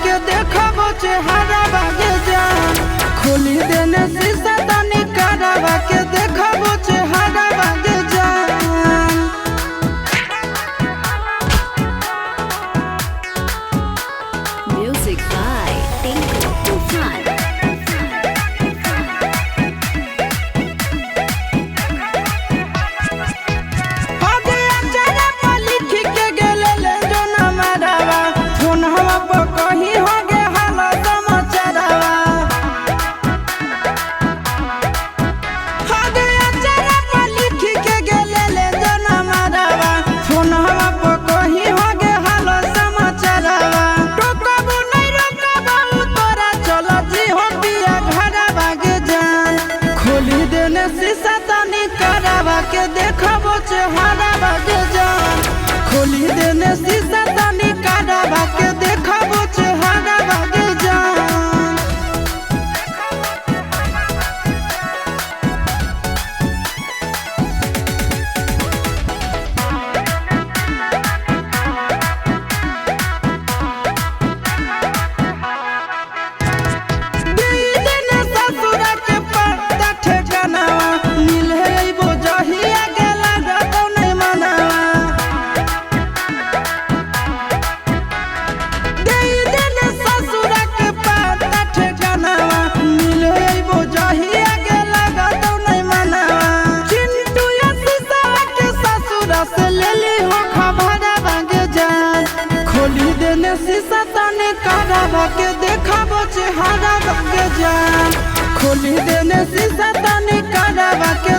के देखबो चेहरा बागे जान खोली देने शीशा तनी करवा के देखबो चेहरा बागे जान। Music by Tinku Tufan. शीशा तनी करवा के देखबो चेहरा बागे जान खोली देने शीशा तनी करवा के देखबो चेहरा बागे जान। शीशा तनी करवा के देखबो चेहरा बागे जान खोली देने शीशा तनी करवा के